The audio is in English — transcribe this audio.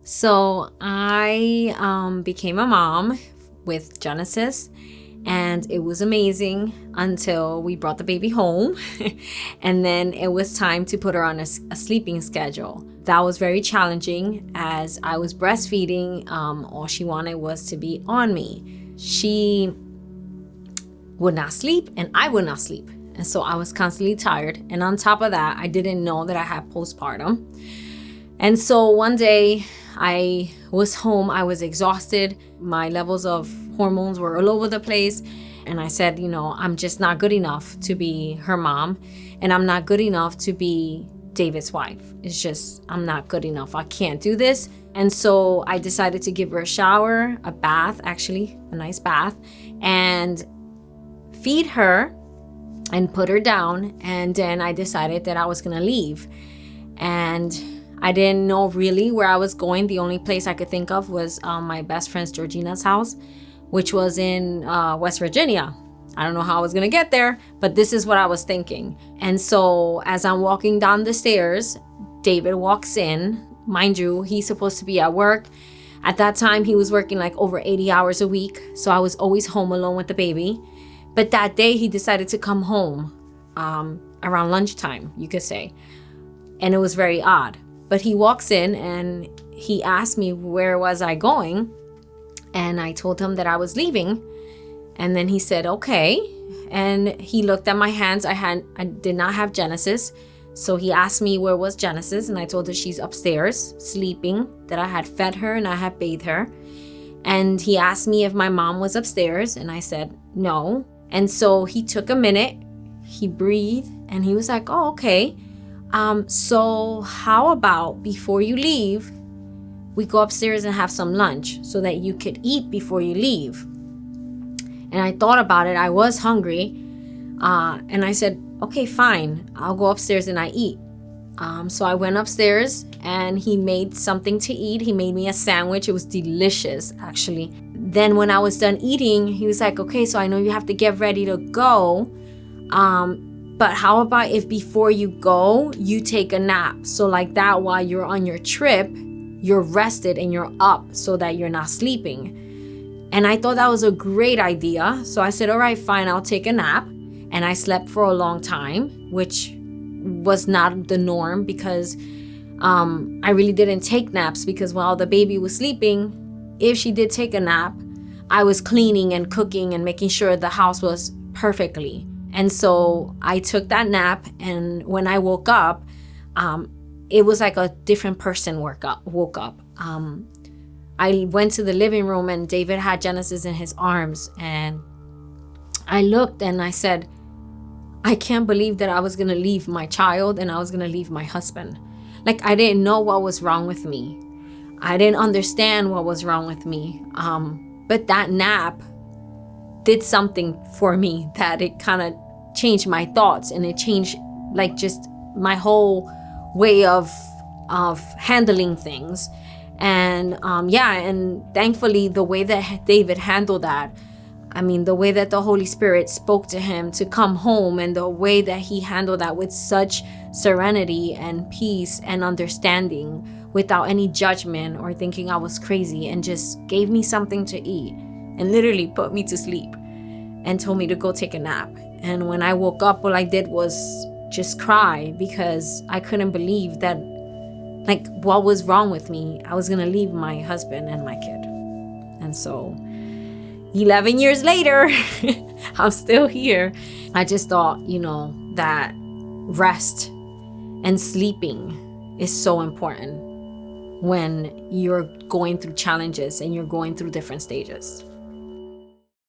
So I became a mom with Genesis, and it was amazing until we brought the baby home. And then it was time to put her on a sleeping schedule. That was very challenging as I was breastfeeding. All she wanted was to be on me. She would not sleep and I would not sleep. And so I was constantly tired. And on top of that, I didn't know that I had postpartum. And so one day I was home, I was exhausted. My levels of hormones were all over the place. And I said, I'm just not good enough to be her mom. And I'm not good enough to be David's wife. It's just, I'm not good enough. I can't do this. And so I decided to give her a shower, a bath, actually, a nice bath, and feed her and put her down. And then I decided that I was going to leave. And I didn't know really where I was going. The only place I could think of was my best friend's Georgina's house, which was in West Virginia. I don't know how I was gonna get there, but this is what I was thinking. And so as I'm walking down the stairs, David walks in. Mind you, he's supposed to be at work. At that time, he was working like over 80 hours a week. So I was always home alone with the baby. But that day he decided to come home around lunchtime, you could say. And it was very odd. But he walks in and he asked me where was I going. And I told him that I was leaving. And then he said, okay. And he looked at my hands. I did not have Genesis. So he asked me where was Genesis. And I told her she's upstairs sleeping, that I had fed her and I had bathed her. And he asked me if my mom was upstairs. And I said, no. And so he took a minute. He breathed and he was like, oh, okay. So how about before you leave, we go upstairs and have some lunch so that you could eat before you leave. And I thought about it. I was hungry. And I said, okay, fine. I'll go upstairs and I eat. So I went upstairs and he made something to eat. He made me a sandwich. It was delicious, actually. Then when I was done eating, he was like, okay, so I know you have to get ready to go. But how about if before you go, you take a nap? So like that, while you're on your trip, you're rested and you're up so that you're not sleeping. And I thought that was a great idea. So I said, all right, fine, I'll take a nap. And I slept for a long time, which was not the norm because I really didn't take naps because while the baby was sleeping, if she did take a nap, I was cleaning and cooking and making sure the house was perfectly. And so I took that nap, and when I woke up, it was like a different person woke up. I went to the living room and David had Genesis in his arms, and I looked and I said, I can't believe that I was gonna leave my child and I was gonna leave my husband. Like, I didn't know what was wrong with me. I didn't understand what was wrong with me. But that nap did something for me that it kind of changed my thoughts, and it changed like just my whole way of handling things. And and thankfully the way that David handled that, I mean, the way that the Holy Spirit spoke to him to come home, and the way that he handled that with such serenity and peace and understanding, without any judgment or thinking I was crazy, and just gave me something to eat and literally put me to sleep and told me to go take a nap. And when I woke up, all I did was just cry because I couldn't believe that, like, what was wrong with me? I was gonna leave my husband and my kid. And so 11 years later, I'm still here. I just thought, that rest and sleeping is so important when you're going through challenges and you're going through different stages.